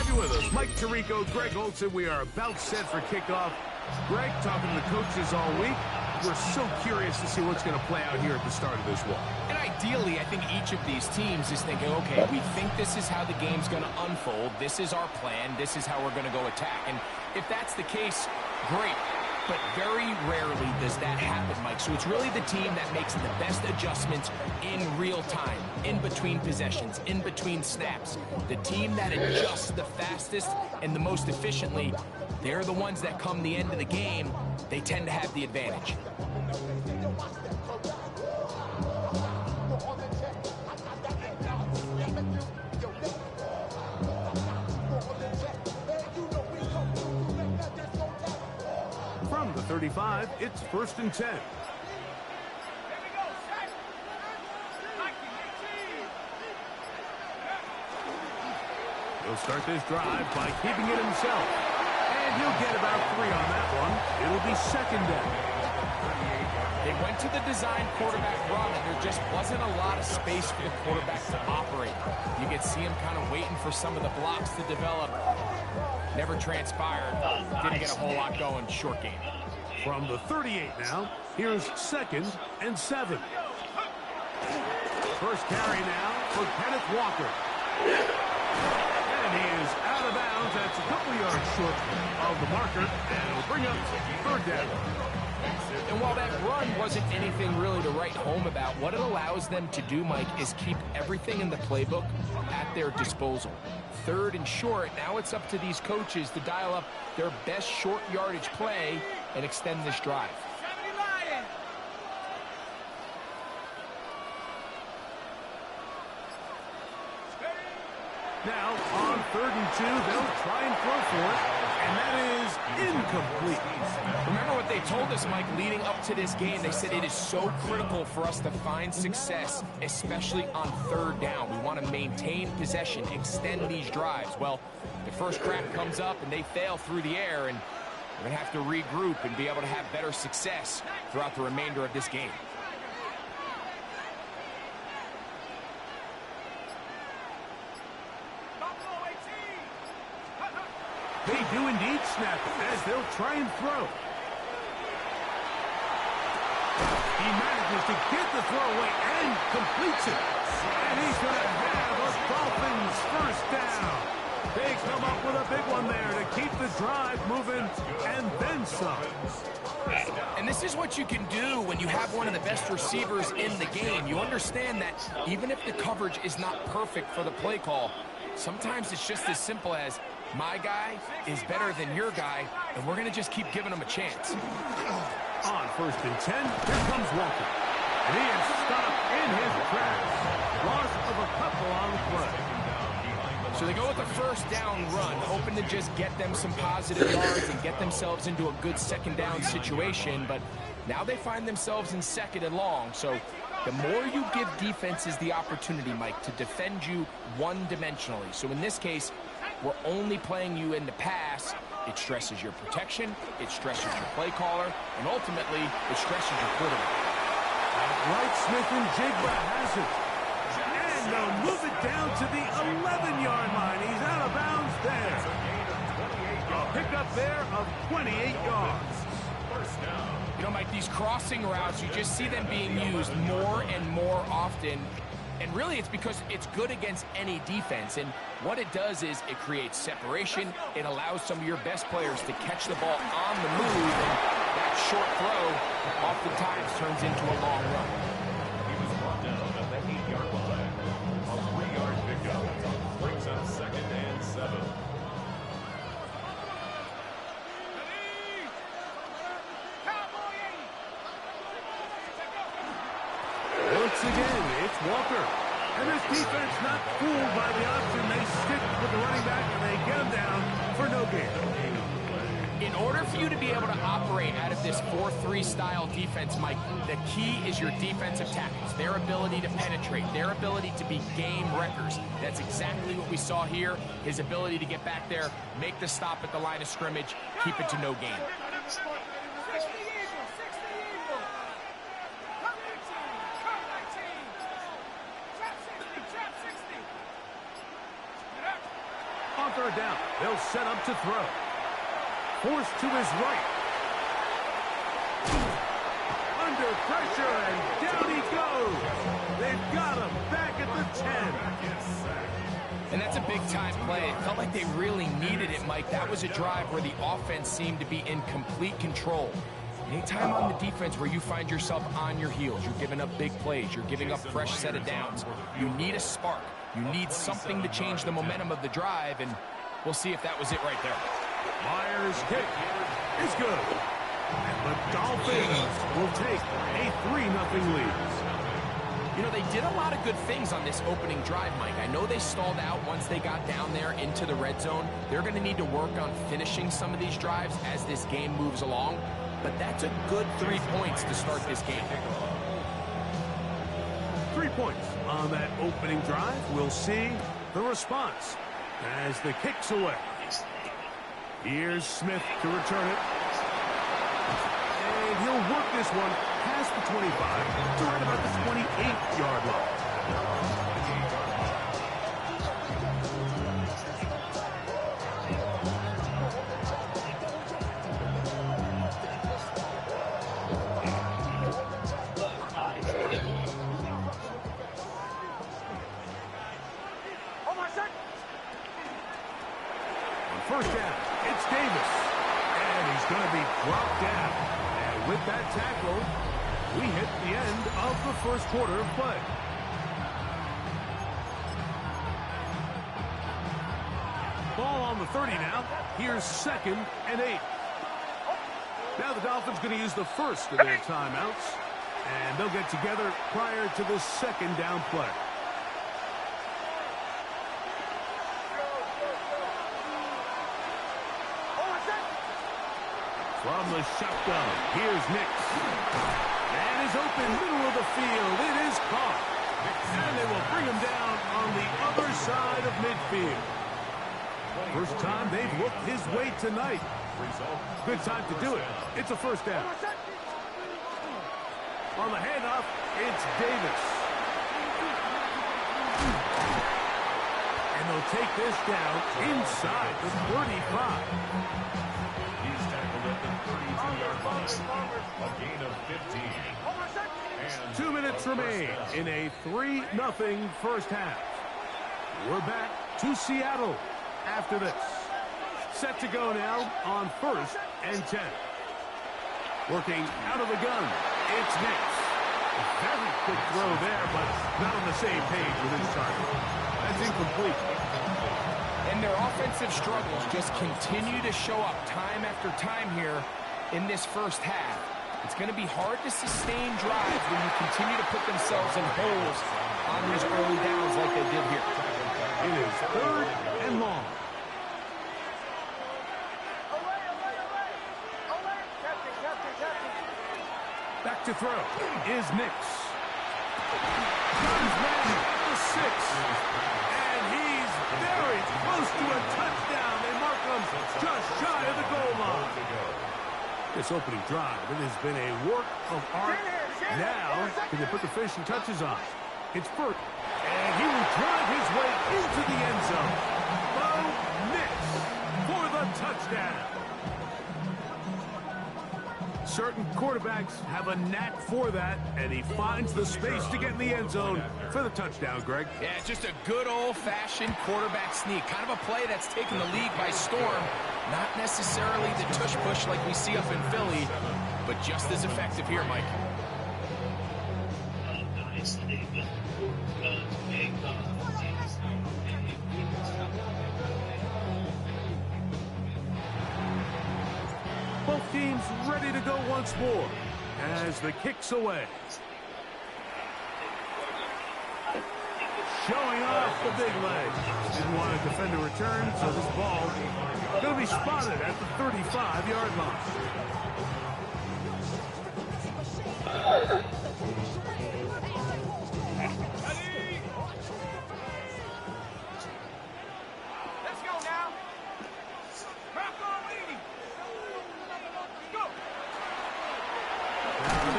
you with us. Mike Tirico, Greg Olson. We are about set for kickoff. Greg, talking to the coaches all week. We're so curious to see what's going to play out here at the start of this one. And ideally, I think each of these teams is thinking, okay, we think this is how the game's going to unfold. This is our plan. This is how we're going to go attack. And if that's the case, great. But very rarely does that happen, Mike. So it's really the team that makes the best adjustments in real time, in between possessions, in between snaps. The team that adjusts the fastest and the most efficiently, they're the ones that come the end of the game. They tend to have the advantage. From the 35, it's 1st and 10. He'll start this drive by keeping it himself. And he'll get about 3 on that one. It'll be 2nd down. They went to the design quarterback run, and there just wasn't a lot of space for the quarterback to operate. You could see him kind of waiting for some of the blocks to develop. Never transpired. Didn't get a whole lot going. Short game. From the 38 now, here's 2nd and 7. First carry now for Kenneth Walker. And he is out of bounds. That's a couple yards short of the marker, and it'll bring up 3rd down. And while that run wasn't anything really to write home about, what it allows them to do, Mike, is keep everything in the playbook at their disposal. 3rd and short, now it's up to these coaches to dial up their best short yardage play and extend this drive. Now, on 3rd and 2, they'll try and throw for it, and that is incomplete. Remember what they told us, Mike, leading up to this game. They said it is so critical for us to find success, especially on 3rd down. We want to maintain possession, extend these drives. Well, the first crack comes up, and they fail through the air, and we're going to have to regroup and be able to have better success throughout the remainder of this game. They do indeed snap it as they'll try and throw. He manages to get the throw away and completes it. And he's going to have a Dolphins 1st down. They come up with a big one there to keep the drive moving and then some. And this is what you can do when you have one of the best receivers in the game. You understand that even if the coverage is not perfect for the play call, sometimes it's just as simple as, my guy is better than your guy, and we're going to just keep giving him a chance. On 1st and 10, here comes Walker. And he is stopped in his tracks. Loss of a couple on the play. So they go with the 1st down run, hoping to just get them some positive yards and get themselves into a good 2nd down situation, but now they find themselves in 2nd and long. So the more you give defenses the opportunity, Mike, to defend you one-dimensionally. So in this case, we're only playing you in the pass. It stresses your protection, it stresses your play caller, and ultimately, it stresses your quarterback. Outright, Smith and Jigba has it. And they'll move it down to the 11-yard line. He's out of bounds there. A pickup there of 28 yards. You know, Mike, these crossing routes, you just see them being used more and more often. And really, it's because it's good against any defense. And what it does is it creates separation. It allows some of your best players to catch the ball on the move. And that short throw oftentimes turns into a long run. He was brought down at the 8-yard line. A 3-yard pickup brings up 2nd and 7. Once again, it's Walker. And this defense not fooled by the option. They stick with the running back and they get him down for no gain. In order for you to be able to operate out of this 4-3 style defense, Mike, the key is your defensive tackles, their ability to penetrate, their ability to be game wreckers. That's exactly what we saw here, his ability to get back there, make the stop at the line of scrimmage, keep it to no gain. On On third down, they'll set up to throw. Forced to his right. Under pressure, and down he goes. They've got him back at the 10. And that's a big-time play. It felt like they really needed it, Mike. That was a drive where the offense seemed to be in complete control. Anytime on the defense where you find yourself on your heels, you're giving up big plays, you're giving up fresh set of downs, you need a spark. You need something to change the momentum of the drive, and we'll see if that was it right there. Myers' kick is good. And the Dolphins will take a 3-0 lead. You know, they did a lot of good things on this opening drive, Mike. I know they stalled out once they got down there into the red zone. They're going to need to work on finishing some of these drives as this game moves along. But that's a good 3 points to start this game. 3 points on that opening drive. We'll see the response as the kick's away. Here's Smith to return it. And he'll work this one past the 25 to right about the 28-yard line. First down, it's Davis. And he's going to be dropped down. And with that tackle, we hit the end of the first quarter of play. Ball on the 30 now. Here's 2nd and 8. Now the Dolphins going to use the first of their timeouts. And they'll get together prior to the 2nd down play. From the shotgun, here's Nix. And is open middle of the field. It is caught. And they will bring him down on the other side of midfield. First time they've looked his way tonight. Good time to do it. It's a first down. On the handoff, it's Davis. And they'll take this down inside the 35. A gain of 15. And 2 minutes remain in a 3-0 first half. We're back to Seattle after this. Set to go now on 1st and 10. Working out of the gun, it's Nix. A very quick throw there, but not on the same page with his target. That's incomplete. And their offensive struggles just continue to show up time after time here in this first half. It's going to be hard to sustain drives when you continue to put themselves in holes on these early downs like they did here. It is 3rd and long. Back to throw is Nix. Guns man, the 6. And he's very close to a touchdown. They mark him just shy of the goal line. This opening drive, it has been a work of art. Now, can they put the finishing touches on? It's first. And he will drive his way into the end zone. Bo Nix for the touchdown. Certain quarterbacks have a knack for that, and he finds the space to get in the end zone for the touchdown, Greg. Yeah, just a good old-fashioned quarterback sneak. Kind of a play that's taken the league by storm. Not necessarily the tush-push like we see up in Philly, but just as effective here, Mike. Both teams ready to go once more as the kick's away. Showing off the big leg. Didn't want to defend a return, so this ball going to be spotted at the 35-yard line. Let's go now.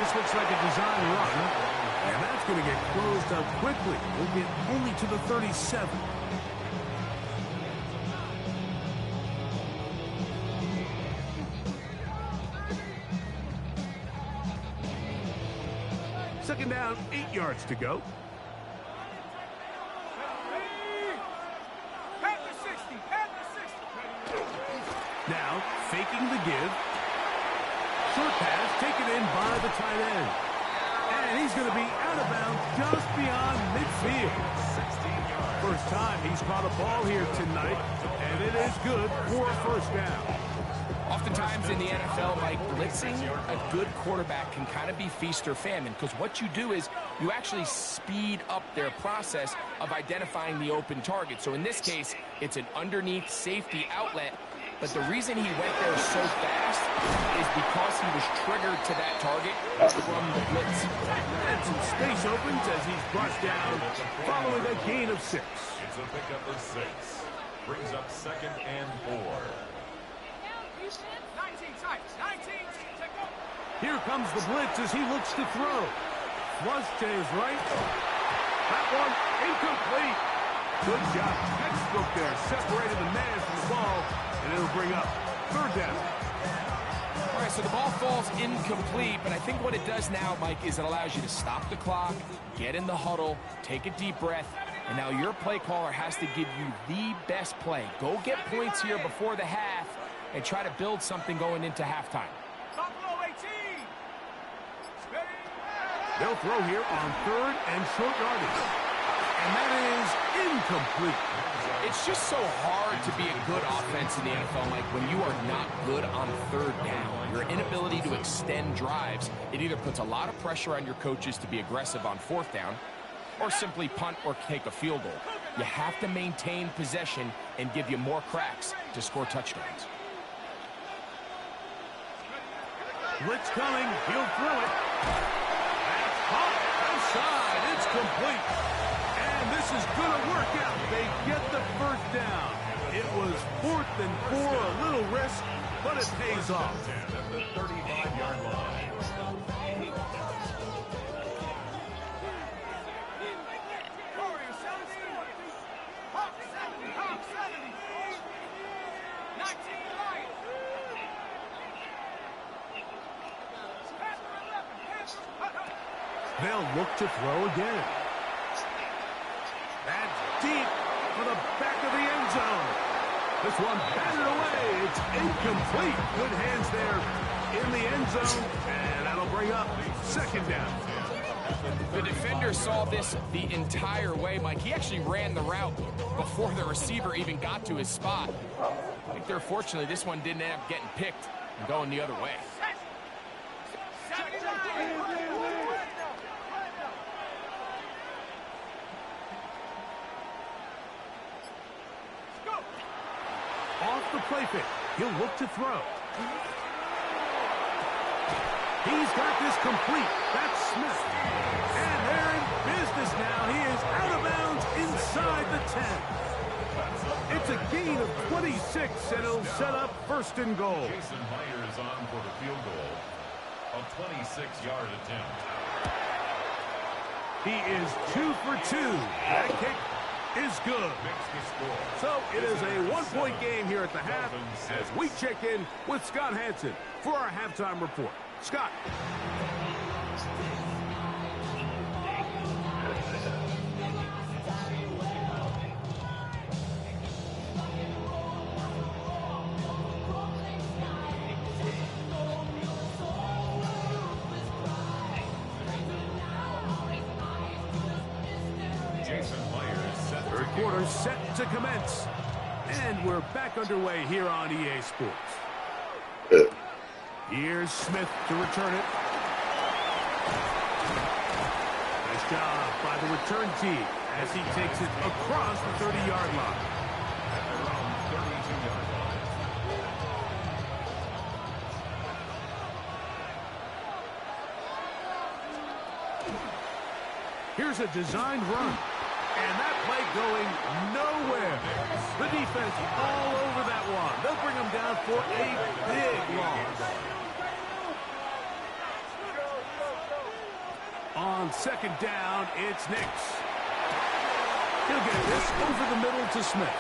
This looks like a design run, and that's going to get closed up quickly. We'll get only to the 37. Second down, 8 yards to go. Now, faking the give. Short pass taken in by the tight end. And he's going to be out of bounds just beyond midfield. 16 yards. First time he's caught a ball here tonight, and it is good for a first down. Oftentimes in the NFL, like blitzing, a good quarterback can kind of be feast or famine, because what you do is you actually speed up their process of identifying the open target. So in this case, it's an underneath safety outlet, but the reason he went there so fast is because he was triggered to that target from the blitz. And some space opens as he's brought down following a gain of 6. It's a pickup of 6. Brings up 2nd and 4. Here comes the blitz as he looks to throw. Flush to his right. That one incomplete. Good job. Textbook there. Separated the man from the ball, and it'll bring up 3rd down. All right, so the ball falls incomplete, but I think what it does now, Mike, is it allows you to stop the clock, get in the huddle, take a deep breath, and now your play caller has to give you the best play. Go get points here before the half and try to build something going into halftime. They'll throw here on 3rd and short yardage. And that is incomplete. It's just so hard to be a good offense in the NFL, Mike, when you are not good on 3rd down. Your inability to extend drives, it either puts a lot of pressure on your coaches to be aggressive on 4th down, or simply punt or take a field goal. You have to maintain possession and give you more cracks to score touchdowns. Blitz coming. He'll throw it. That's caught outside. It's complete. And this is going to work out. They get the 1st down. It was 4th and 4, a little risk, but it pays off. At the 35-yard line. They'll look to throw again. That's deep for the back of the end zone. This one batted away. It's incomplete. Good hands there in the end zone. And that'll bring up 2nd down. The defender saw this the entire way, Mike. He actually ran the route before the receiver even got to his spot. I think they're fortunately this one didn't end up getting picked and going the other way. Off the play fake. He'll look to throw. He's got this complete. That's Smith. And they're in business now. He is out of bounds inside the 10. It's a gain of 26, and it'll set up 1st and goal. Jason Myers on for the field goal. A 26-yard attempt. He is 2 for 2. That kick is good. So it is a 1-point game here at the half as we check in with Scott Hansen for our halftime report. Scott. Third quarter set to commence. And we're back underway here on EA Sports. Here's Smith to return it. Nice job by the return team as he takes it across the 30-yard line. At their own 32-yard line. Here's a designed run. And that play going nowhere. The defense all over that one. They'll bring him down for a big loss. On 2nd down, it's Nix. He'll get this over the middle to Smith.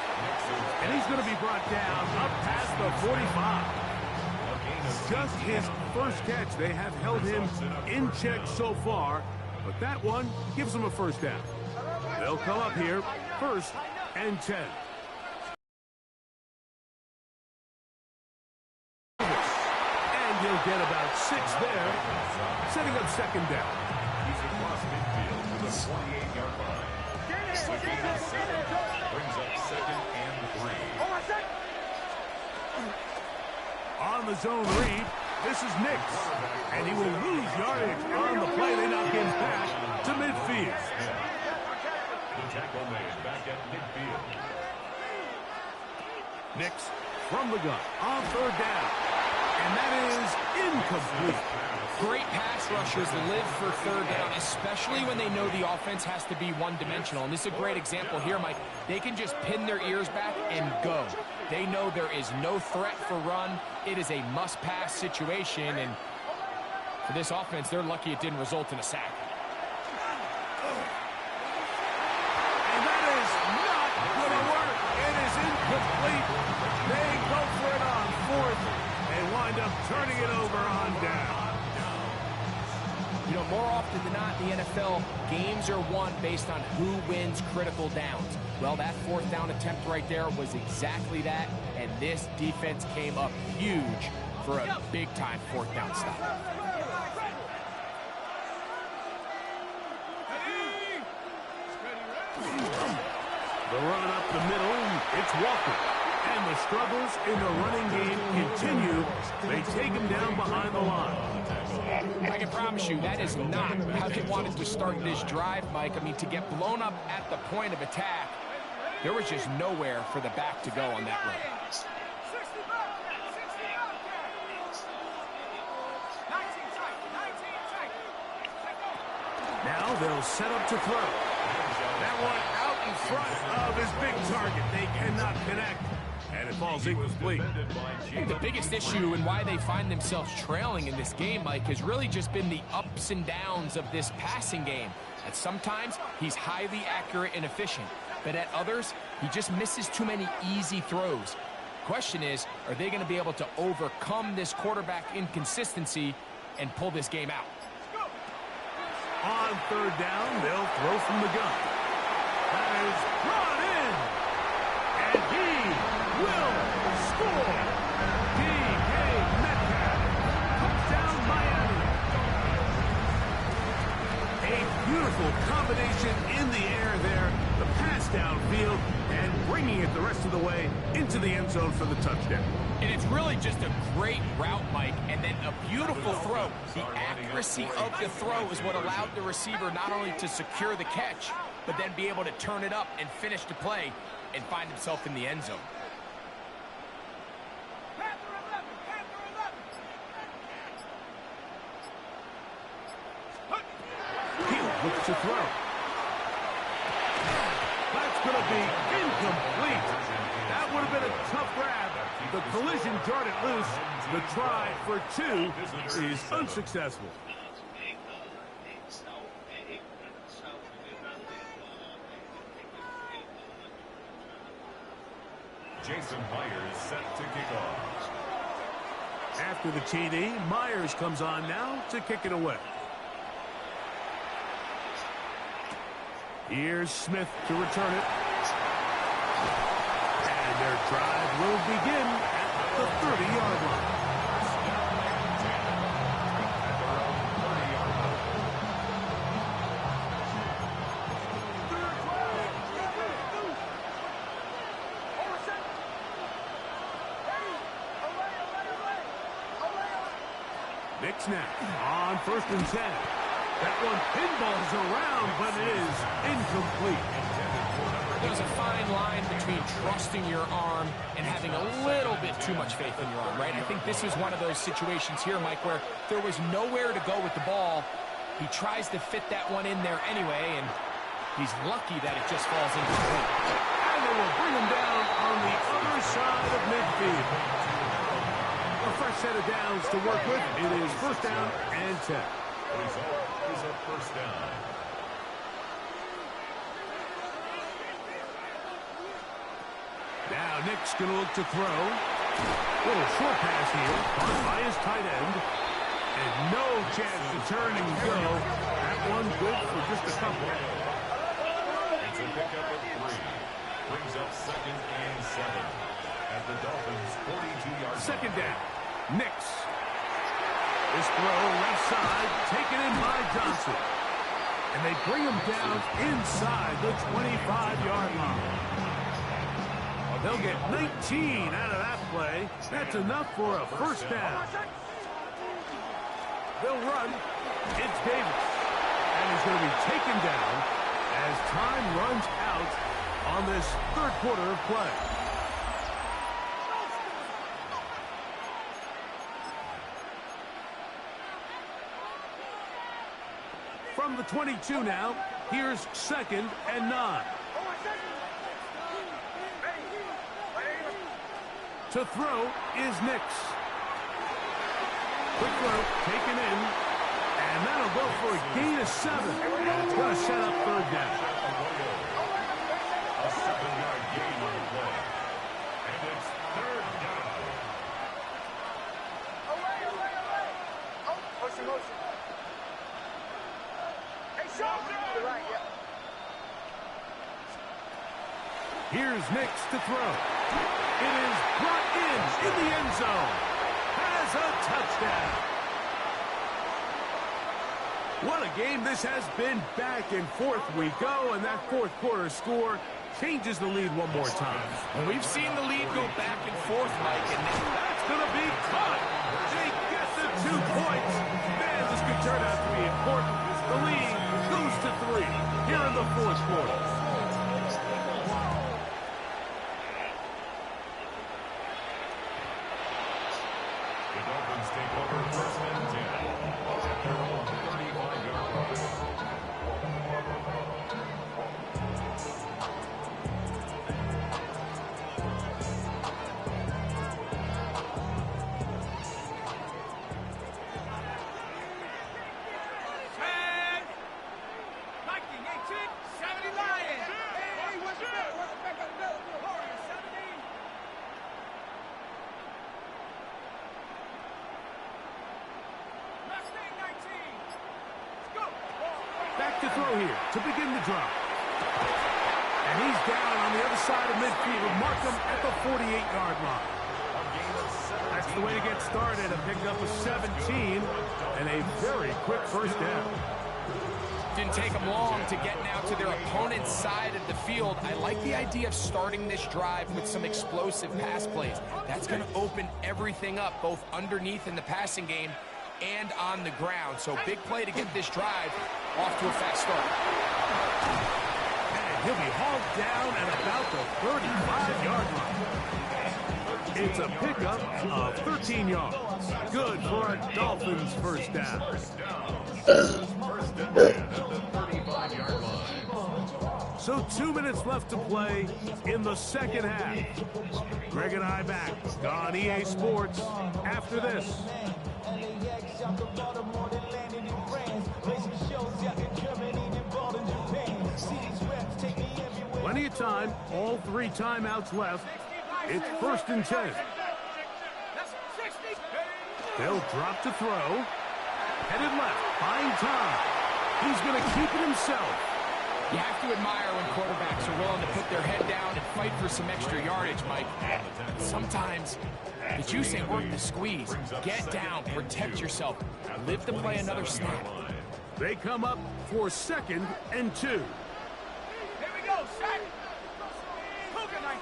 And he's going to be brought down up past the 45. Just his first catch. They have held him in check so far. but that one gives them a first down. They'll come up here, 1st and 10. And he'll get about 6 there, setting up 2nd down. He's across midfield to the 48-yard line. Slipping to 7, brings up 2nd and 3. On the zone read, this is Nix, and he will lose yardage on the play. They knock him back to midfield. The tackle made back at midfield. Nix from the gun on 3rd down, and that is incomplete. Great pass rushers live for 3rd down, especially when they know the offense has to be one-dimensional. And this is a great example here, Mike. They can just pin their ears back and go. They know there is no threat for run. It is a must-pass situation, and for this offense, they're lucky it didn't result in a sack. And that is not going to work. It is incomplete. They go for it on 4th and wind up turning it over on down. You know, more often than not in the NFL, games are won based on who wins critical downs. Well, that 4th down attempt right there was exactly that, and this defense came up huge for a big-time 4th down stop. The run up the middle, it's Walker. And the struggles in the running game continue. They take him down behind the line. I can promise you that is not how they wanted to start this drive, Mike. I mean, to get blown up at the point of attack, there was just nowhere for the back to go on that run. Now they'll set up to throw. That one out in front of his big target. They cannot connect. And it falls incomplete. I think the biggest issue and why they find themselves trailing in this game, Mike, has really just been the ups and downs of this passing game. At sometimes, he's highly accurate and efficient. But at others, he just misses too many easy throws. Question is, are they going to be able to overcome this quarterback inconsistency and pull this game out? On 3rd down, they'll throw from the gun. That is brought in. And he will score. D.K. Metcalf. Touchdown, Miami. A beautiful combination in the air there. The pass downfield and bringing it the rest of the way into the end zone for the touchdown. And it's really just a great route, Mike, and then a beautiful throw. The accuracy of the throw is what allowed the receiver not only to secure the catch, but then be able to turn it up and finish the play and find himself in the end zone. He looks to throw. That's going to be incomplete. That would have been a tough grab. The collision jarred it loose. The try for 2 is unsuccessful. Jason Myers set to kick off. After the TD, Myers comes on now to kick it away. Here's Smith to return it. And their drive will begin at the 30-yard line. Nix now on 1st and 10. That one pinballs around, but it is incomplete. There's a fine line between trusting your arm and having a little bit too much faith in your arm, right? I think this is one of those situations here, Mike, where there was nowhere to go with the ball. He tries to fit that one in there anyway, and he's lucky that it just falls incomplete. And they will bring him down on the other side of midfield. A fresh set of downs to work with. It is 1st down and 10. Result is a 1st down. Now Nick's going to look to throw. Little short pass here, caught by his tight end. And no chance to turn and go. That that one good for just a couple. It's a pickup of 3. Brings up 2nd and 7 at the Dolphins' 42-yard line. Second down. Nix. This throw left side, taken in by Johnson. And they bring him down inside the 25-yard line. They'll get 19 out of that play. That's enough for a first down. They'll run. It's Davis. And he's going to be taken down as time runs out on this third quarter of play. From the 22 now, here's 2nd and 9. To throw is Nix. Quick throw, taken in, and that'll go for a gain of 7. And it's going to set up third down. A 7-yard gain on the play. And it's third down. Motion. Hey, shoulder! To the right, yeah. Here's Nix to throw. It is brought in the end zone. Has a touchdown. What a game this has been. Back and forth we go, and that fourth quarter score changes the lead one more time. And we've seen the lead go back and forth, Mike, and That's going to be caught. They get the 2 points. Man, this could turn out to be important. The lead goes to 3 here in the fourth quarter. The Dolphins take over 1st and 10 at their own 35-yard line. Back to throw here to begin the drive. And he's down on the other side of midfield. Mark him at the 48-yard line. That's the way to get started. A pickup of 17 and a very quick first down. didn't take them long to get now to their opponent's side of the field. I like the idea of starting this drive with some explosive pass plays. That's going to open everything up, both underneath in the passing game and on the ground. So big play to get this drive off to a fast start. And he'll be hauled down at about the 35-yard line. It's a pickup of 13 yards. Good for a Dolphins first down. First and 10 at the 35-yard line. So 2 minutes left to play in the second half. Greg and I back on EA Sports after this. Plenty of time, all 3 timeouts left. It's first and 10. They'll drop to throw. Headed left, find time. He's going to keep it himself. You have to admire when quarterbacks are willing to put their head down and fight for some extra yardage, Mike. Sometimes the juice ain't worth the squeeze. Get down, protect yourself, live to play another snap. They come up for second and 2. Here we go, set. Cougar 19.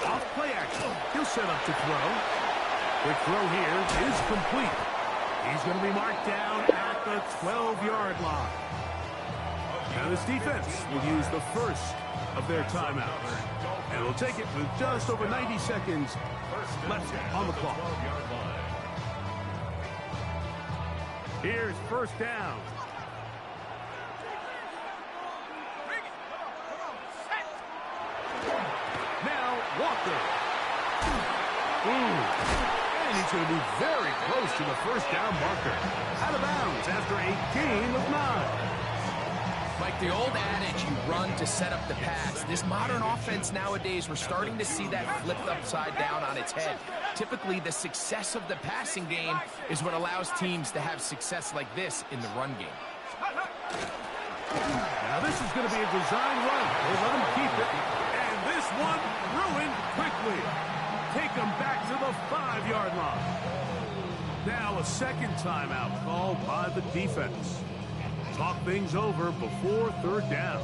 Off play action. He'll set up to throw. Quick throw here is complete. He's going to be marked down at the 12-yard line. Now this defense will use the first of their timeouts. And will take it with just over 90 seconds left on the clock. Here's first down. Now Walker. And he's going to be very close to the first down marker. Out of bounds after a gain of 9. Like the old adage, you run to set up the pass. This modern offense nowadays, we're starting to see that flipped upside down on its head. Typically, the success of the passing game is what allows teams to have success like this in the run game. Now this is going to be a design run. We'll let them keep it. And this one ruined quickly. Take them back to the 5-yard line. Now a second timeout called by the defense. Talk things over before third down.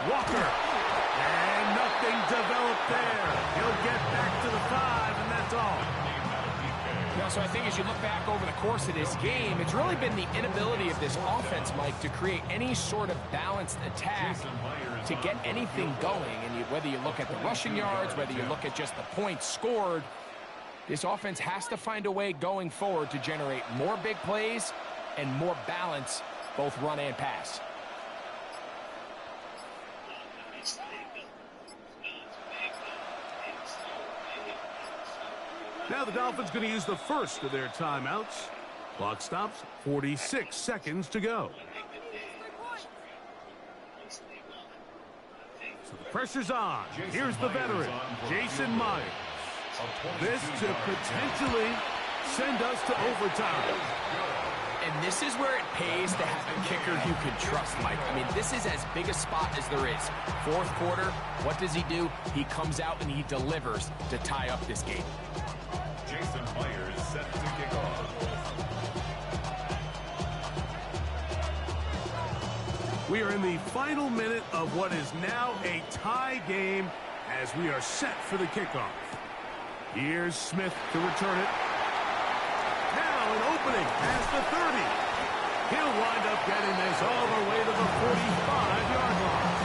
Walker. And nothing developed there. He'll get back to the 5, and that's all. Now, so I think as you look back over the course of this game, it's really been the inability of this offense, Mike, to create any sort of balanced attack to get anything going. And whether you look at the rushing yards, whether you look at just the points scored, this offense has to find a way going forward to generate more big plays and more balance, both run and pass. Now the Dolphins going to use the first of their timeouts. Clock stops, 46 seconds to go. So the pressure's on. Here's the veteran, Jason Myers. This to potentially send us to overtime. And this is where it pays to have a kicker you can trust, Mike. I mean, this is as big a spot as there is. Fourth quarter, what does he do? He comes out and he delivers to tie up this game. Jason Myers set to kick off. We are in the final minute of what is now a tie game as we are set for the kickoff. Here's Smith to return it. Now an opening past the 30. He'll wind up getting this all the way to the 45-yard line.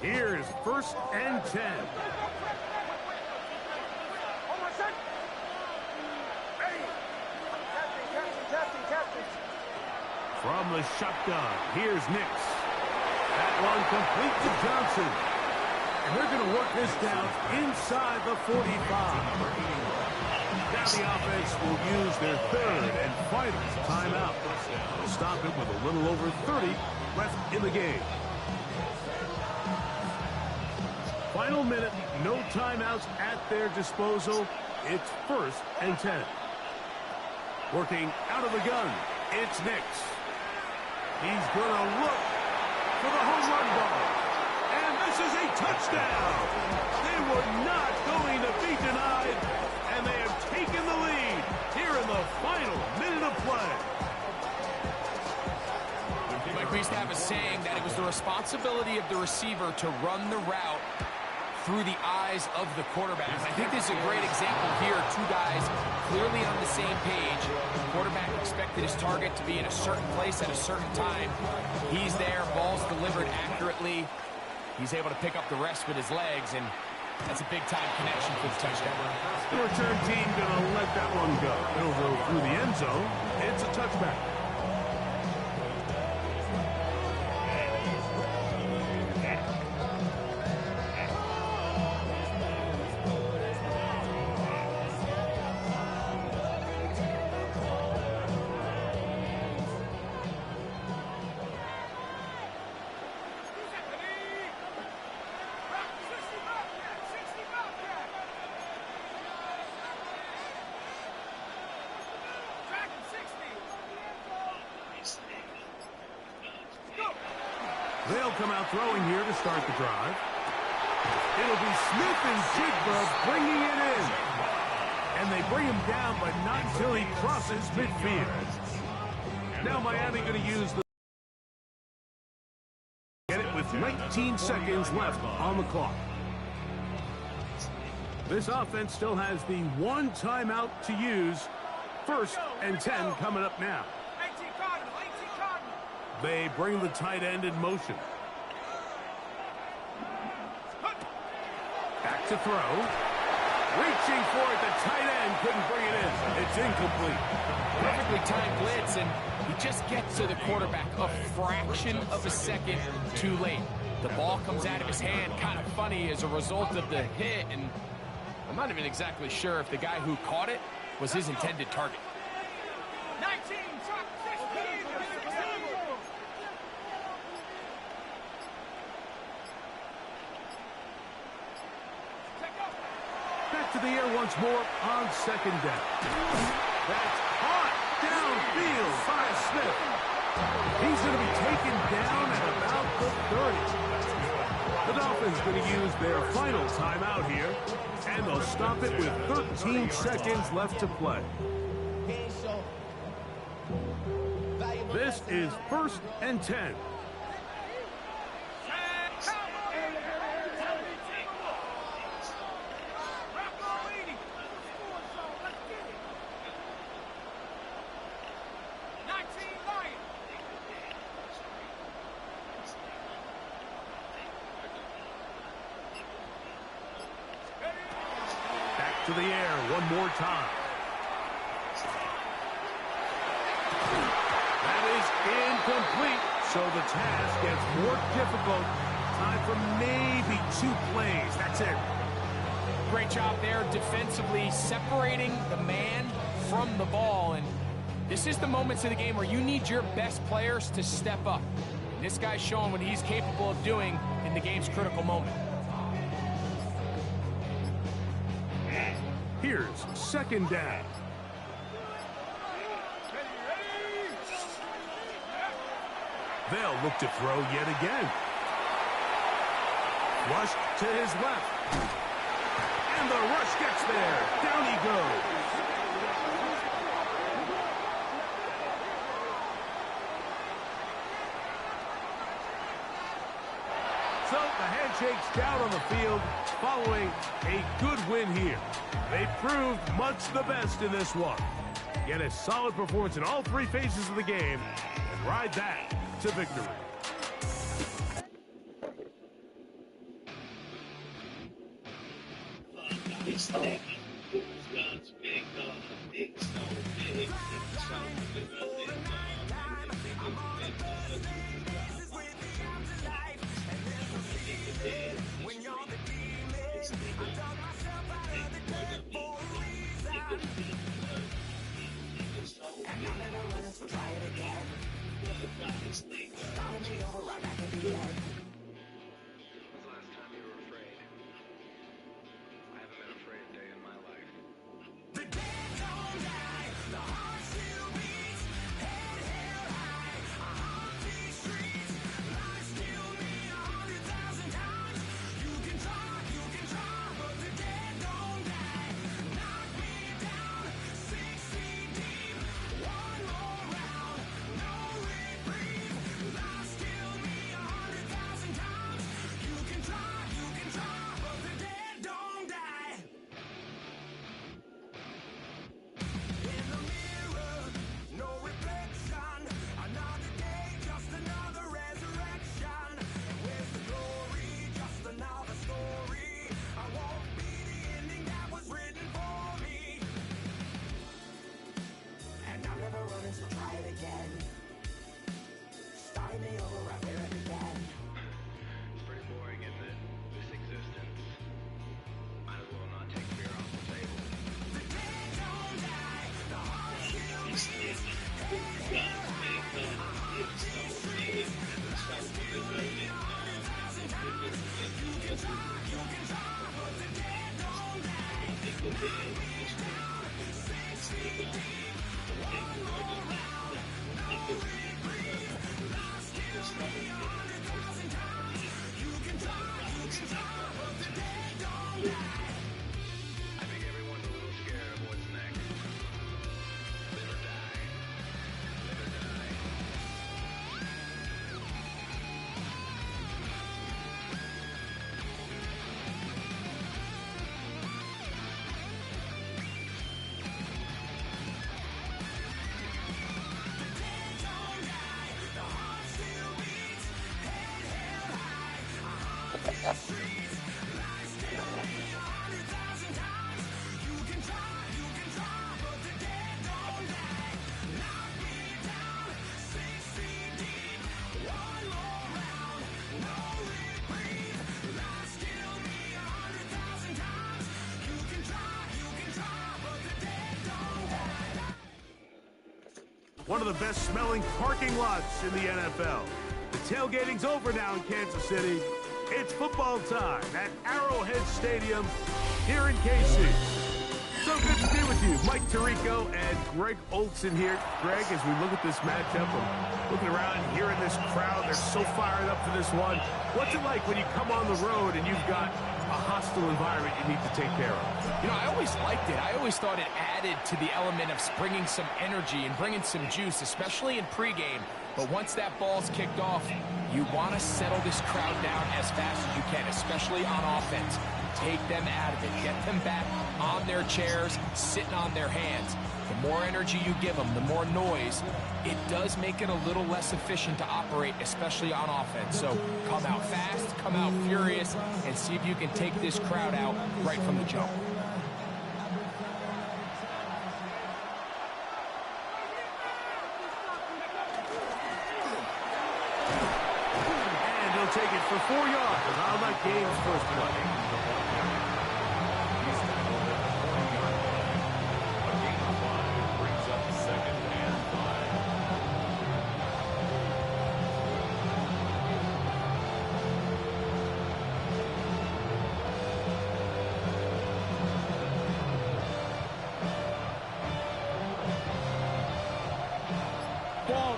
Here's 1st and 10. From the shotgun, here's Nix. That one complete to Johnson. And they're going to work this down inside the 45. Now the offense will use their third and final timeout. They'll stop it with a little over 30 left in the game. Final minute, no timeouts at their disposal. It's 1st and 10. Working out of the gun, it's Nix. He's going to look for the home run ball. And this is a touchdown. They were not going to be denied, and they have taken the lead here in the final minute of play. Mike, we used to have a saying that it was the responsibility of the receiver to run the route through the eyes of the quarterback. I think this is a great example here. Two guys clearly on the same page. The quarterback expected his target to be in a certain place at a certain time. He's there, ball's delivered accurately. He's able to pick up the rest with his legs, and that's a big-time connection for the touchdown. The return team going to let that one go. It'll go through the end zone. It's a touchback. They'll come out throwing here to start the drive. It'll be Smith and Jigba bringing it in. And they bring him down, but not until he crosses midfield. Now Miami going to use the... Get it with 19 seconds left on the clock. This offense still has the one timeout to use. 1st and 10 coming up now. 18 Cardinal, 18 Cardinal. They bring the tight end in motion. Back to throw. Reaching for it, the tight end couldn't bring it in. It's incomplete. Perfectly timed blitz, and he just gets to the quarterback a fraction of a second too late. The ball comes out of his hand kind of funny as a result of the hit, and I'm not even exactly sure if the guy who caught it was his intended target. 19, 16. Back to the air once more on 2nd down. That's hot downfield by Smith. He's going to be taken down at about the 30. The Dolphins going to use their final timeout here, and they'll stop it with 13 seconds left to play. This is 1st and 10. To the air one more time. That is incomplete. So the task gets more difficult. Time for maybe 2 plays. That's it. Great job there defensively, separating the man from the ball. And this is the moments of the game where you need your best players to step up. And this guy's showing what he's capable of doing in the game's critical moment. Here's 2nd down. They'll look to throw yet again. Rush to his left. And the rush gets there. Down he goes. So the handshake's down on the field following a good win here. They proved much the best in this one. Get a solid performance in all 3 phases of the game and ride that to victory. one of the best smelling parking lots in the NFL. The tailgating's over now in Kansas City. It's football time at Arrowhead Stadium here in KC. So good to be with you. Mike Tirico and Greg Olson here. Greg, as we look at this matchup, I'm looking around, hearing this crowd. They're so fired up for this one. What's it like when you come on the road and you've got a hostile environment you need to take care of? You know, I always liked it. I always thought it added to the element of bringing some energy and bringing some juice, especially in pregame. But once that ball's kicked off, you want to settle this crowd down as fast as you can, especially on offense. Take them out of it. Get them back on their chairs, sitting on their hands. The more energy you give them, the more noise, it does make it a little less efficient to operate, especially on offense. So come out fast, come out furious, and see if you can take this crowd out right from the jump. And he'll take it for 4 yards on that game's first play.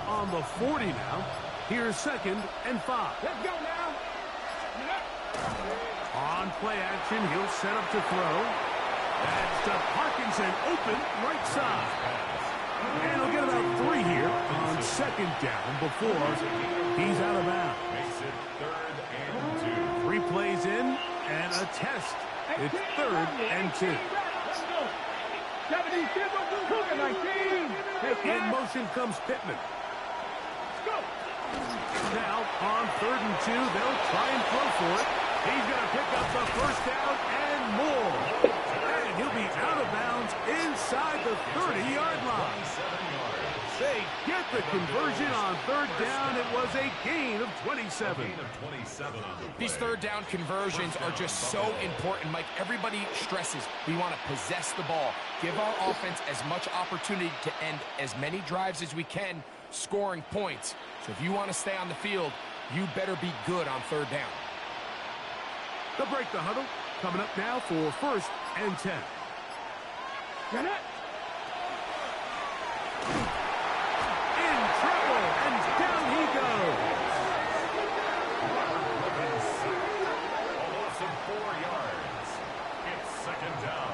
On the 40 now. Here's 2nd and 5. Let's go now. On play action, he'll set up to throw. That's to Parkinson, open right side. And he'll get about 3 here on 2nd down before he's out of bounds. Makes it 3rd and 2. 3 plays in and a test. It's 3rd and 2. Let's go. 19. In motion comes Pittman. Now, on 3rd and 2, they'll try and throw for it. He's going to pick up the first down and more. And he'll be out of bounds inside the 30-yard line. They get the conversion on 3rd down. It was a gain of 27. These 3rd down conversions are just so important, Mike. Everybody stresses we want to possess the ball, give our offense as much opportunity to end as many drives as we can, scoring points. So if you want to stay on the field, you better be good on 3rd down. They'll break the huddle. Coming up now for 1st and 10. Get it. In trouble, and down he goes. Almost 4 yards. It's 2nd down.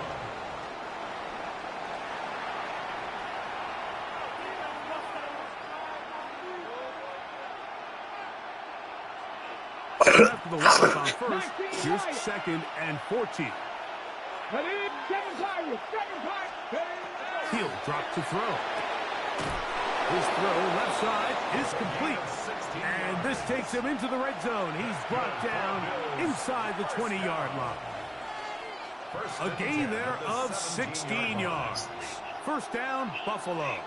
After the loss on 1st, here's 2nd and 14. He'll drop to throw. His throw left side is complete. And this takes him into the red zone. He's brought down inside the 20-yard line. A gain there of 16 yards. 1st down, Buffalo.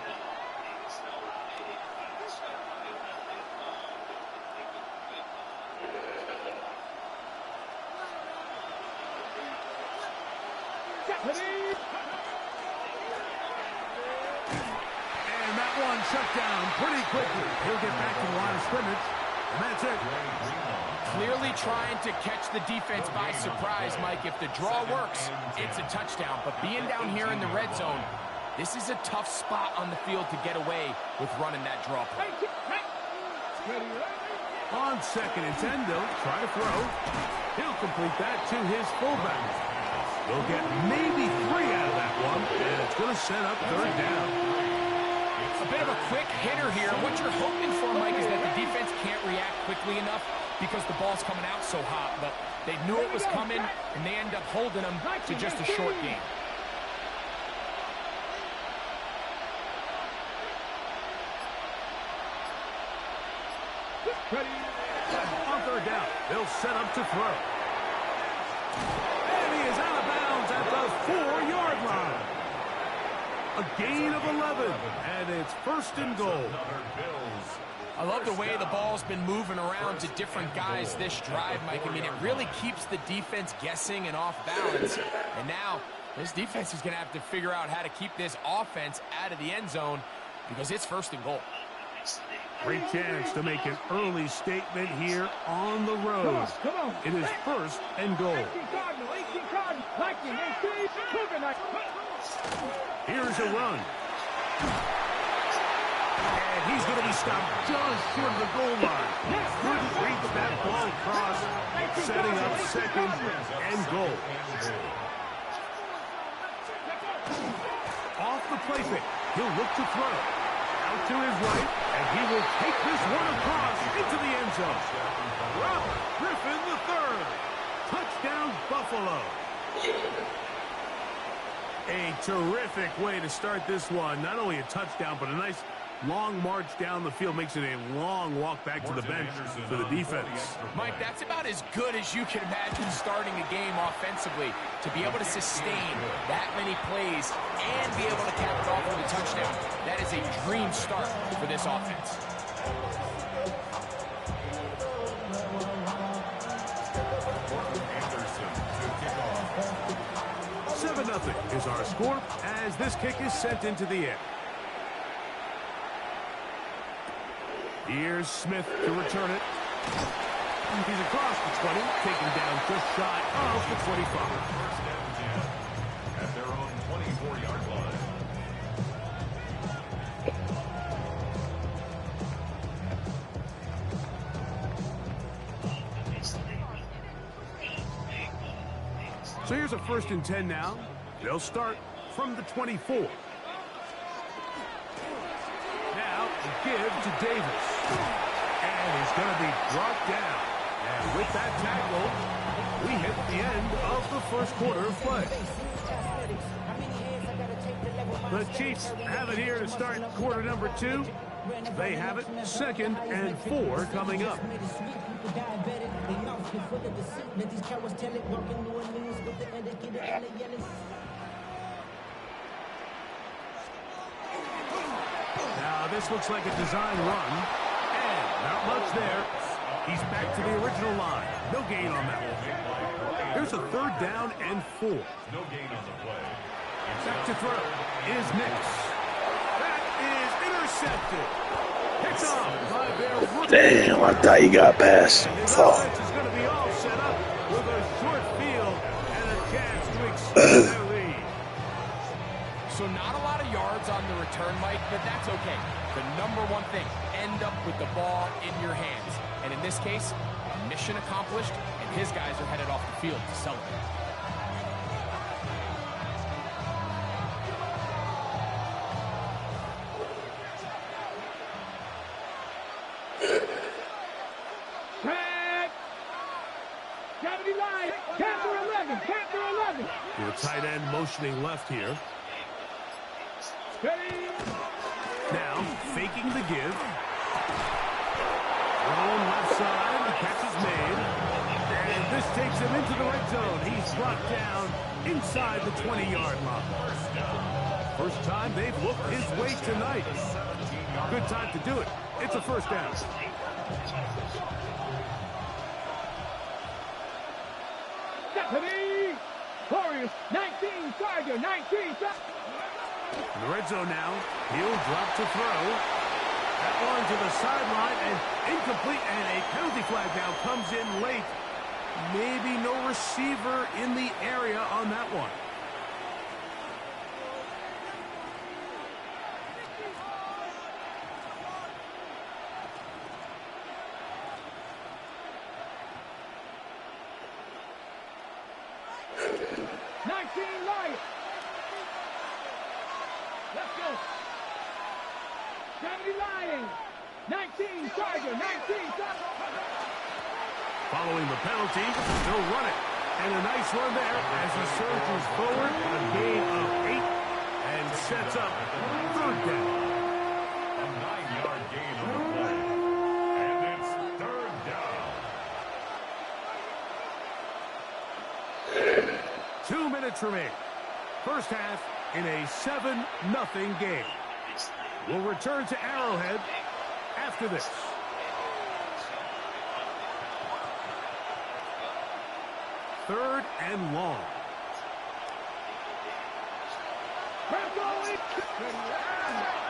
And that one shut down pretty quickly. He'll get back to the line of scrimmage, and that's it. Clearly trying to catch the defense by surprise, Mike. If the draw works, it's a touchdown. But being down here in the red zone, this is a tough spot on the field to get away with running that draw play. On 2nd and 10, they'll try to throw. He'll complete that to his fullback. They'll get maybe 3 out of that one, and it's going to set up 3rd down. A bit of a quick hitter here. What you're hoping for, Mike, is that the defense can't react quickly enough because the ball's coming out so hot. But they knew it was coming, and they end up holding them to just a short game. On 3rd down, they'll set up to throw. And he is out of bounds at the 4-yard line. A gain of 11, and it's 1st and goal. I love the way the ball's been moving around to different guys this drive, Mike. I mean, it really keeps the defense guessing and off balance. And now, this defense is going to have to figure out how to keep this offense out of the end zone. because it's 1st and goal. Great chance to make an early statement here on the road. Come on. It is 1st and goal. 18 Cardinal, Lightning, Cougar Knights. Here's a run. And he's going to be stopped just short of the goal line. Couldn't reach that ball across, setting up 2nd and goal. Off the play fake, he'll look to throw. Out to his right, and he will take this one across into the end zone. Robert Griffin III. Touchdown, Buffalo. A terrific way to start this one. Not only a touchdown, but a nice long march down the field. Makes it a long walk back to the bench for the defense. Mike, that's about as good as you can imagine starting a game offensively. To be able to sustain that many plays and be able to cap it off with a touchdown. That is a dream start for this offense. 7-0 is our score as this kick is sent into the air. Here's Smith to return it. He's across the 20, taken down just shy of the 25. At their own 24-yard line. So here's a 1st and 10 now. They'll start from the 24. Now, give to Davis. And he's going to be brought down. And with that tackle, we hit the end of the 1st quarter of play. The Chiefs have it here to start quarter number 2. They have it 2nd and 4 coming up. Now this looks like a design run, and not much there. He's back to the original line. No gain on that one. Here's a 3rd down and 4. No gain on the play. Back to throw is Nix. That is intercepted. Picked off by their rookie. Damn, I thought you got past. And his offense is going to be all set up with a short field and a chance to extend their lead. So not a lot of yards on the return, Mike, but that's okay. The number one thing, end up with the ball in your hands. And in this case, mission accomplished, and his guys are headed off the field to celebrate. The tight end motioning left here. Now, faking the give. Thrown left side, the catch is made. And this takes him into the red zone. He's brought down inside the 20-yard line. First time they've looked his way tonight. Good time to do it. It's a 1st down. Warriors, 19, Charger, 19. In the red zone now, he'll drop to throw. That one to the sideline and incomplete, and a penalty flag now comes in late. Maybe no receiver in the area on that one. Following the penalty, they'll run it. And a nice run there as he surges forward. A gain of 8 and sets up 3rd down. A 9-yard gain on the play. And it's 3rd down. 2 minutes remain. First half in a 7-0 game. We'll return to Arrowhead after this. Third and long.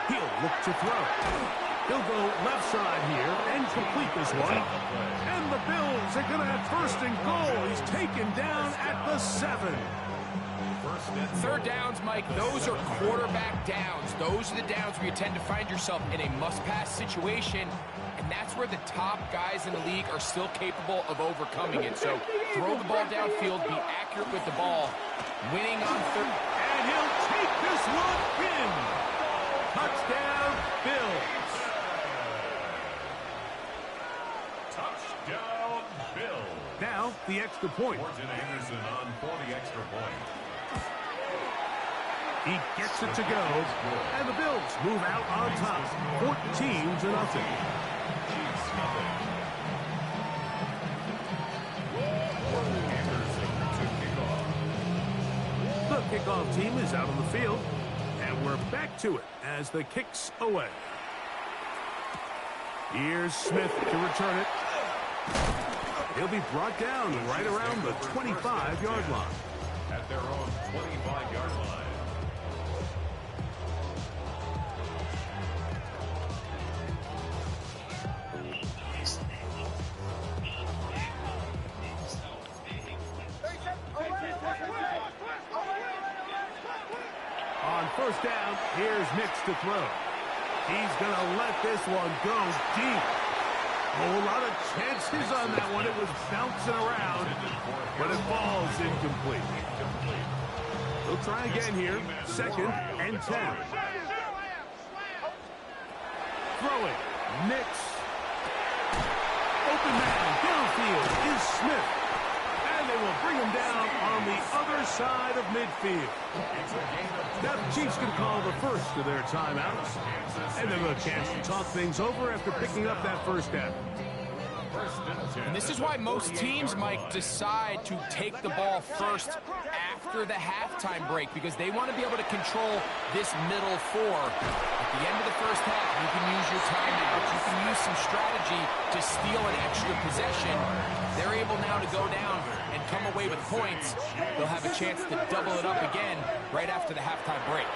He'll look to throw. He'll go left side here and complete this one. And the Bills are going to have first and goal. He's taken down at the 7. Third downs, Mike, those are quarterback downs. Those are the downs where you tend to find yourself in a must-pass situation, and that's where the top guys in the league are still capable of overcoming it. So throw the ball downfield, be accurate with the ball, winning on third. And he'll take this one in. Touchdown, Bills. Touchdown, Bills. Now, the extra point. Morton Anderson on for the extra point. He gets it to go, and the Bills move out on top, 14-0. The kickoff team is out on the field, and we're back to it as the kick's away. Here's Smith to return it. He'll be brought down right around the 25-yard line. At their own 25-yard line. On first down, here's Nix to throw. He's going to let this one go deep. A whole lot of chances on that one. It was bouncing around, but it falls incomplete. We'll try again here. 2nd and 10. Throwing. Nix. Open man downfield is Smith. And they will bring him down on the other side of midfield. Now the Chiefs can call the first of their timeouts. And they'll have a chance to talk things over after picking up that first down. And this is why most teams, Mike, decide to take the ball first after the halftime break, because they want to be able to control this middle 4. At the end of the first half, you can use your timeouts. You can use some strategy to steal an extra possession. They're able now to go down and come away with points. They'll have a chance to double it up again right after the halftime break.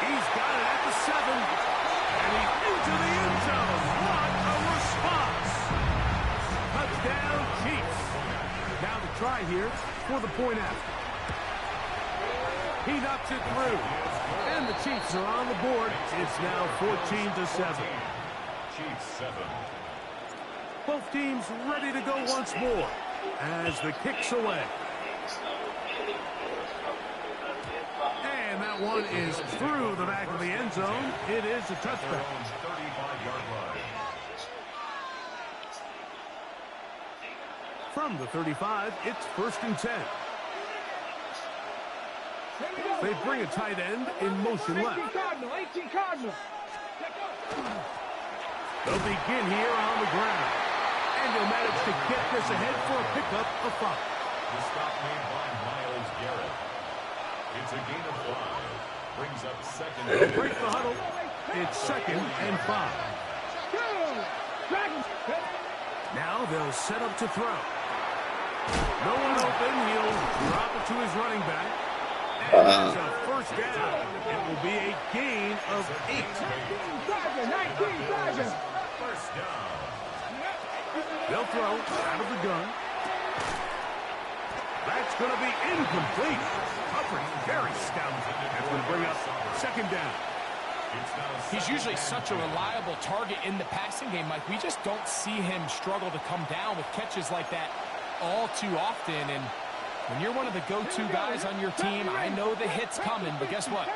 He's got it at the 7. And he's into the end zone. What a response. Touchdown, Chiefs. Now the try here for the point after. He knocks it through. And the Chiefs are on the board. It's now 14-7. Chiefs 7. Both teams ready to go once more as the kick's away. And that one is through the back of the end zone. It is a touchback. 35-yard line. From the 35, it's 1st and 10. They bring a tight end in motion left. 18 Cardinal. They'll begin here on the ground. And they'll manage to get this ahead for a pickup of 5. The stop made by Myles Garrett. It's a gain of 5. Brings up 2nd. They'll break the huddle. It's 2nd and 5. Now they'll set up to throw. No one open. He'll drop it to his running back. And that's a first down. It will be a gain of 8. 19. First down. They'll throw out of the gun. That's going to be incomplete. Coverage very stout. That's going to bring up 2nd down. He's usually such a reliable target in the passing game, Mike. We just don't see him struggle to come down with catches like that all too often. And when you're one of the go-to guys on your team, I know the hit's coming, but guess what?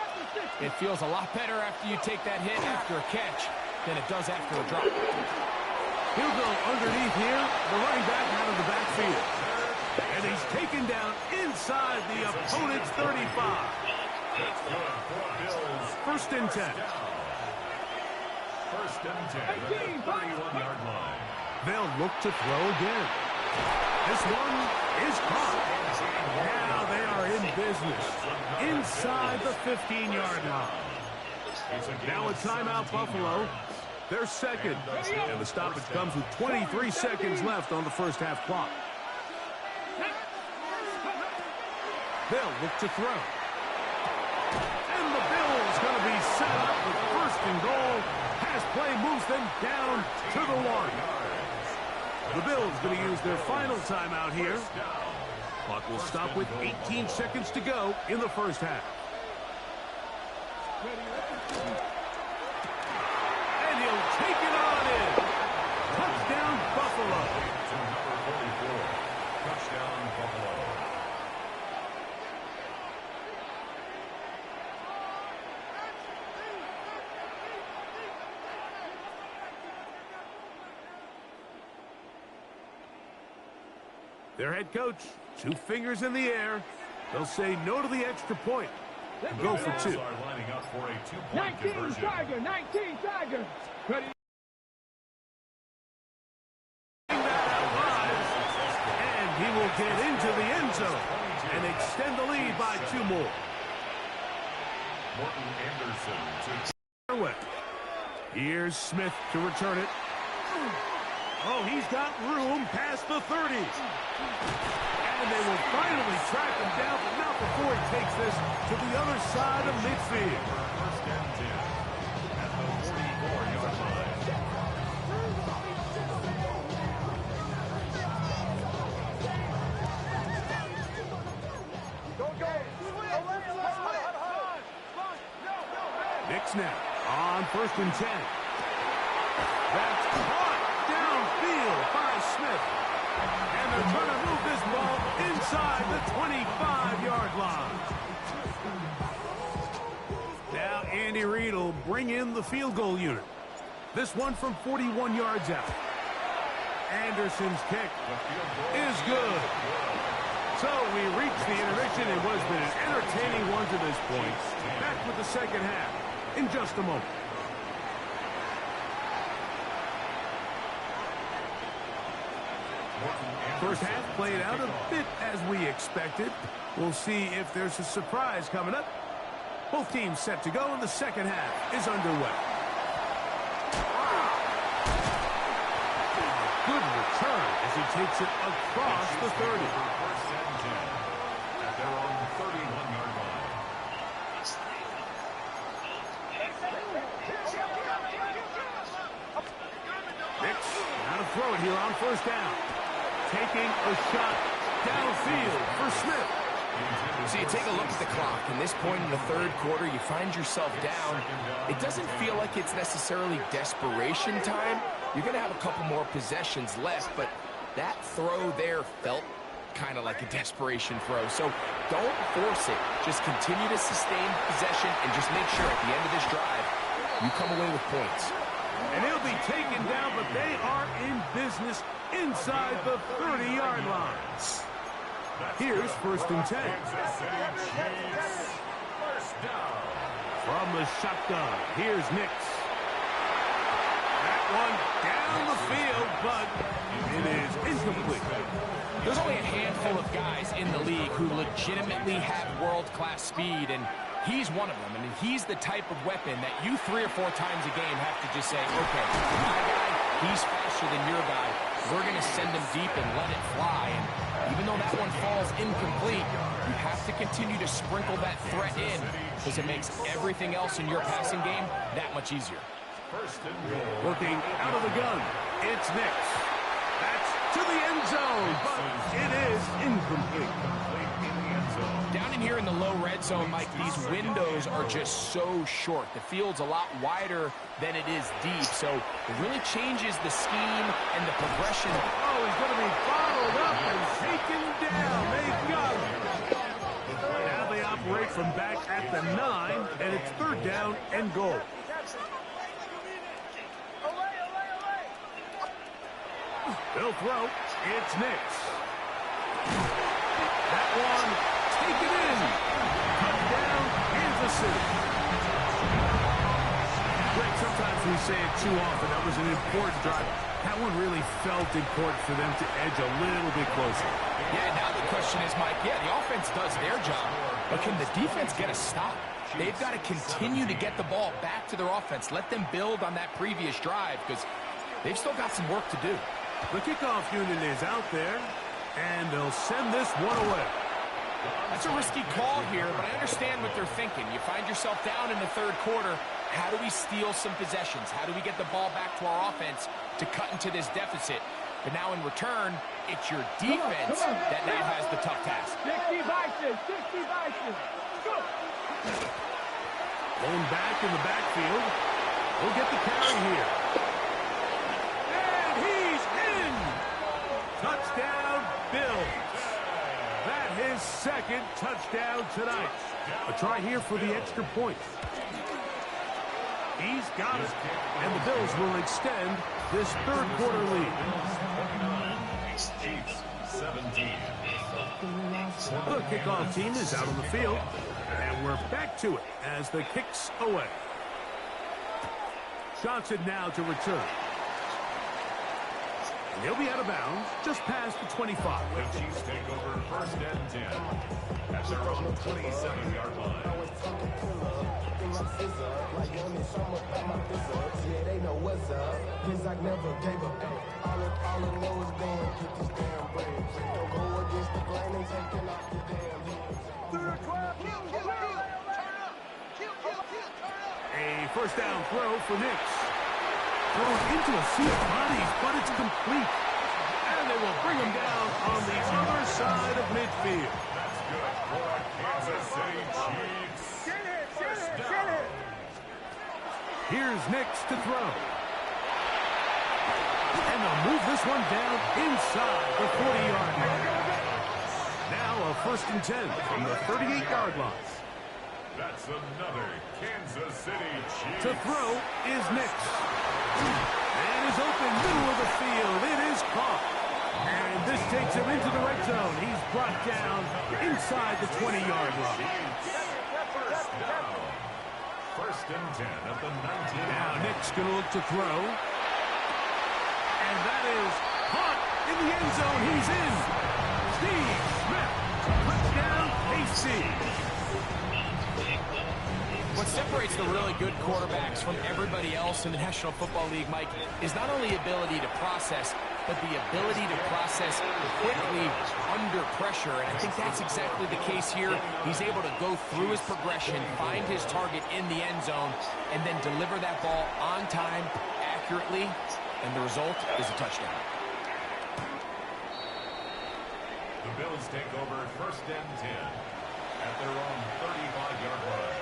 It feels a lot better after you take that hit after a catch than it does after a drop. He'll go underneath here, the running back out of the backfield. And he's taken down inside the opponent's 35. First and 10. First and 10 at the 31-yard line. They'll look to throw again. This one is caught. Now they are in business inside the 15-yard line. Now a timeout, Buffalo. They're 2nd. And the stoppage comes with 23 seconds left on the first half clock. They'll look to throw. And set up with first and goal. Pass play moves them down to the 1. The Bills going to use their final timeout here. Clock will stop with 18 seconds to go in the first half. And he'll take it on in. Touchdown, Buffalo. To number 44. Touchdown, Buffalo. Their head coach, 2 fingers in the air. They'll say no to the extra point. Go for 2. Are lining up for a 2-point 19 conversion. Tiger, 19 Tiger. Ready. That out wide, and he will get into the end zone and extend the lead by 2 more. Morton Anderson to Away. Here's Smith to return it. Oh, he's got room past the 30. And they will finally track him down, but not before he takes this to the other side of midfield. first and 10 at the 44-yard line. Knicks now on first and 10. That's caught downfield by Smith. And they're trying to move this ball inside the 25-yard line. Now Andy Reid will bring in the field goal unit. This one from 41 yards out. Anderson's kick is good. So we reach the intermission in what has been an entertaining one to this point. Back with the second half in just a moment. First half played out a bit as we expected. We'll see if there's a surprise coming up. Both teams set to go, and the second half is underway. Good return as he takes it across the 30. First and 10 at their own 31-yard line. Knicks now to throw it here on first down. Taking a shot downfield for Smith. So you take a look at the clock. In this point in the third quarter, you find yourself down. It doesn't feel like it's necessarily desperation time. You're going to have a couple more possessions left, but that throw there felt kind of like a desperation throw. So don't force it. Just continue to sustain possession and just make sure at the end of this drive, you come away with points. And he'll be taken down, but they are in business inside the 30-yard line. Here's first and 10. From the shotgun, here's Nicks. That one down the field, but it is incomplete. There's only a handful of guys in the league who legitimately have world-class speed, and he's one of them. I mean, he's the type of weapon that you 3 or 4 times a game have to just say, okay, my guy, he's faster than your guy. We're going to send him deep and let it fly. And even though that one falls incomplete, you have to continue to sprinkle that threat in because it makes everything else in your passing game that much easier. Working out of the gun, it's Nicks. That's to the end zone, but it is incomplete. Down in here in the low red zone, Mike, these windows are just so short. The field's a lot wider than it is deep, so it really changes the scheme and the progression. Oh, he's going to be followed up and taken down. They got him. Now they operate from back at the 9, and it's third down and goal. They'll throw. It's Nicks. That one taken in. Touchdown, Kansas City. Greg, sometimes we say it too often. That was an important drive. That one really felt important for them to edge a little bit closer. Yeah, now the question is, Mike, yeah, the offense does their job, but can the defense get a stop? They've got to continue to get the ball back to their offense. Let them build on that previous drive because they've still got some work to do. The kickoff unit is out there, and they'll send this one away. That's a risky call here, but I understand what what they're thinking. You find yourself down in the third quarter. How do we steal some possessions? How do we get the ball back to our offense to cut into this deficit? But now in return, it's your defense that now has the tough task. 60 vices, 60 vices. Go. Going back in the backfield. We'll get the carry here. And he's in! Touchdown, Bills. That his second touchdown tonight. A try here for the extra point. He's got it. And the Bills will extend this third quarter lead. Chiefs 17. The kickoff team is out on the field. And we're back to it as the kick's away. Johnson now to return. And he'll be out of bounds just past the 25. The Chiefs take over first and 10 at their own 27-yard line. A first down throw for Nix. Thrown into a sea of bodies, but it's complete. And they will bring him down on the other side of midfield. That's good for Kansas City Chiefs. First down. Here's Nix to throw. And they'll move this one down inside the 40-yard line. Now a first and 10 from the 38-yard line. That's another Kansas City Chiefs. To throw is Nix. And is open middle of the field. It is caught. And this takes him into the red zone. He's brought down inside the 20-yard line. First down. First and 10 at the 19. Now Nix going to look to throw. And that is caught in the end zone. He's in. Steve Smith. Touchdown, KC. What separates the really good quarterbacks from everybody else in the National Football League, Mike, is not only ability to process, but the ability to process quickly under pressure. And I think that's exactly the case here. He's able to go through his progression, find his target in the end zone, and then deliver that ball on time, accurately, and the result is a touchdown. The Bills take over first and 10 at their own 35-yard line.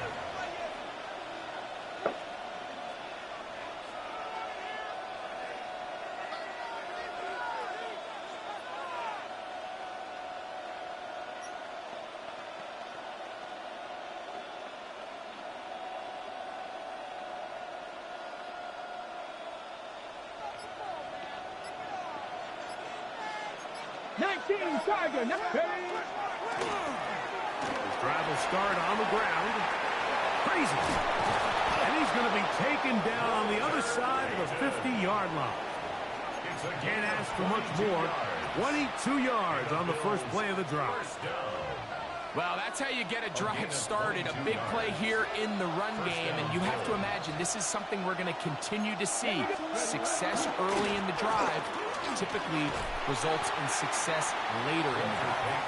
Tiger. His drive will start on the ground. Crazy. And he's going to be taken down on the other side of the 50-yard line. Can't ask for much more. 22 yards on the first play of the drive. Well, that's how you get a drive started. A big play here in the run game. And you have to imagine this is something we're going to continue to see. Success early in the drive typically results in success later in the drive.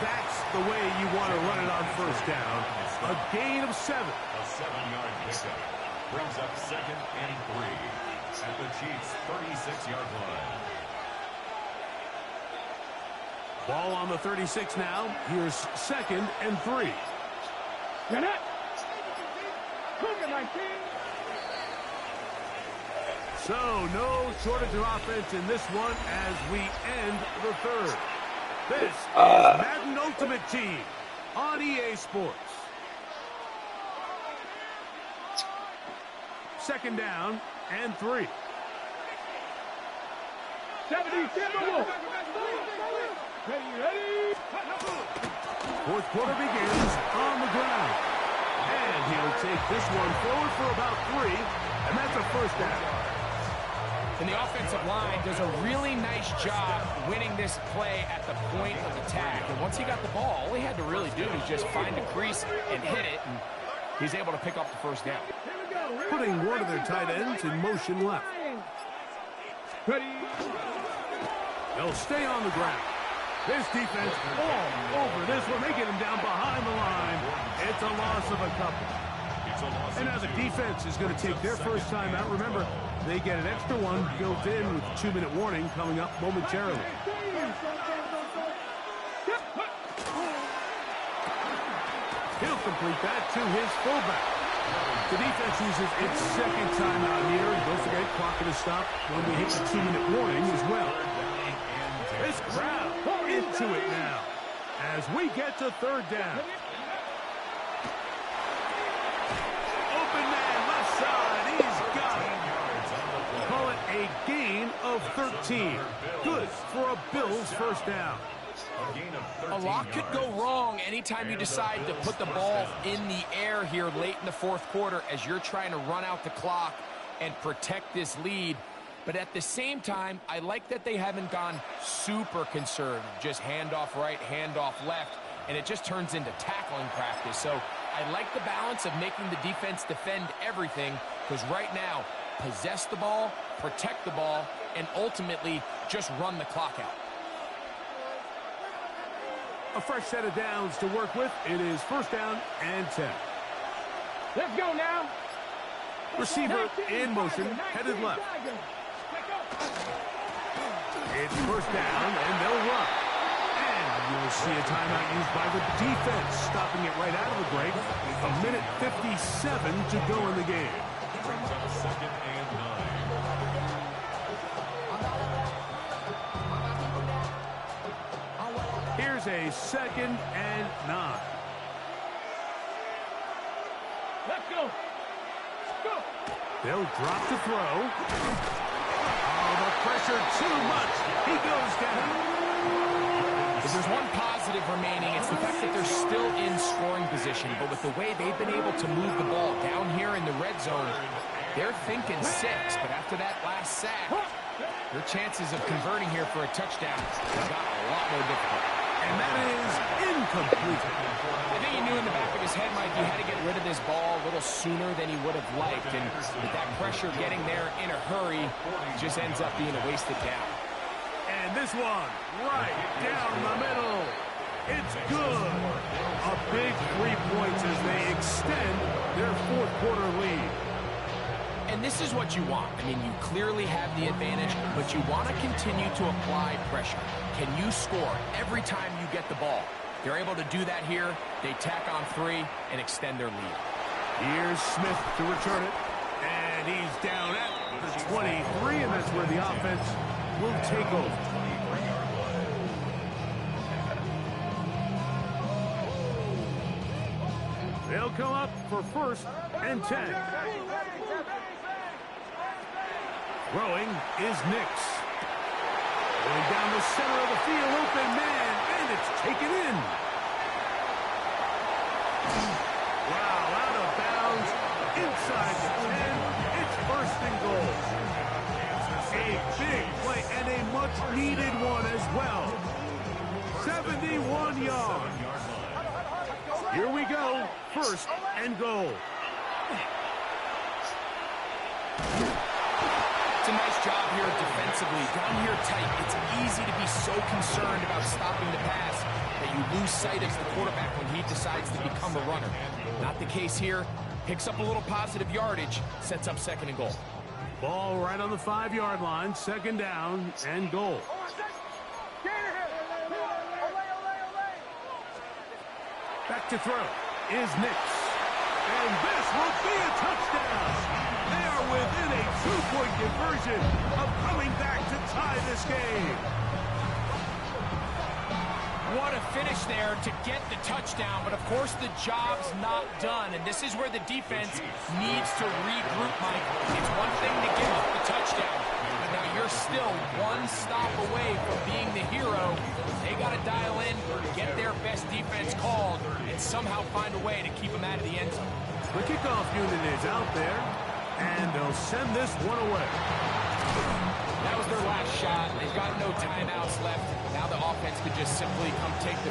That's the way you want to run it on first down. A gain of 7. A 7-yard pickup brings up second and 3 at the Chiefs' 36-yard line. Ball on the 36 now. Here's second and 3. Get it. Cougar 19. So no shortage of offense in this one as we end the third. This is Madden Ultimate Team on EA Sports. Second down and 3. 77. Ready. Fourth quarter begins on the ground. And he'll take this one forward for about 3. And that's a first down. And the offensive line does a really nice job winning this play at the point of attack. And once he got the ball, all he had to really do is just find a crease and hit it. And he's able to pick up the first down. Putting one of their tight ends in motion left. Ready. They'll stay on the ground. This defense all over this one. They get him down behind the line. It's Just a loss of a couple. And now the defense is going to take their first time out. Remember, they get an extra one built in with 2-minute warning coming up momentarily. He'll complete that to his fullback. The defense uses its second timeout here. And don't forget, clock to stop when we hit the 2-minute warning as well. This crowd into it now as we get to third down. Open man, left side. He's got it. Call it a gain of 13. Good for a Bills first down. A lot could go wrong anytime you decide to put the ball in the air here late in the fourth quarter as you're trying to run out the clock and protect this lead. But at the same time, I like that they haven't gone super conservative, just handoff right, handoff left, and it just turns into tackling practice. So I like the balance of making the defense defend everything, because right now, possess the ball, protect the ball, and ultimately just run the clock out. A fresh set of downs to work with. It is first down and 10. Let's go now. Receiver in motion, headed left. It's first down, and they'll run. And you'll see a timeout used by the defense, stopping it right out of the break. 1:57 to go in the game. Brings up second and 9. Here's a second and 9. Let's go. Go. They'll drop to throw. Oh, the pressure too much. He goes down. If there's one positive remaining, it's the fact that they're still in scoring position. But with the way they've been able to move the ball down here in the red zone, they're thinking 6. But after that last sack, their chances of converting here for a touchdown have got a lot more difficult. And that is incomplete. I think he knew in the back of his head, Mike, he had to get rid of this ball a little sooner than he would have liked. And with that pressure getting there in a hurry, just ends up being a wasted down. And this one, right down the middle. It's good. A big 3 points as they extend their fourth quarter lead. And this is what you want. I mean, you clearly have the advantage, but you want to continue to apply pressure. Can you score every time you get the ball? They're able to do that here. They tack on 3 and extend their lead. Here's Smith to return it. And he's down at the 23, and that's where the offense will take over. They'll come up for first and 10. Throwing is Nix. Going down the center of the field, open man, and it's taken in. Wow, out of bounds, inside the 10. It's first and goal. A big play and a much-needed one as well. 71 yards. Here we go, first and goal. It's a nice job here defensively. Down here tight, it's easy to be so concerned about stopping the pass that you lose sight as the quarterback when he decides to become a runner. Not the case here. Picks up a little positive yardage, sets up second and goal. Ball right on the 5-yard line, second down and goal. Back to throw is Nix. And this will be a touchdown. They are within a 2-point conversion of coming back to tie this game. What a finish there to get the touchdown, but of course the job's not done, and this is where the defense needs to regroup, Mike. It's one thing to give up the touchdown, but now you're still one stop away from being the hero. They got to dial in, get their best defense called, and somehow find a way to keep them out of the end zone. The kickoff unit is out there, and they'll send this one away. That was their last shot. They've got no timeouts left. Now the offense could just simply come take the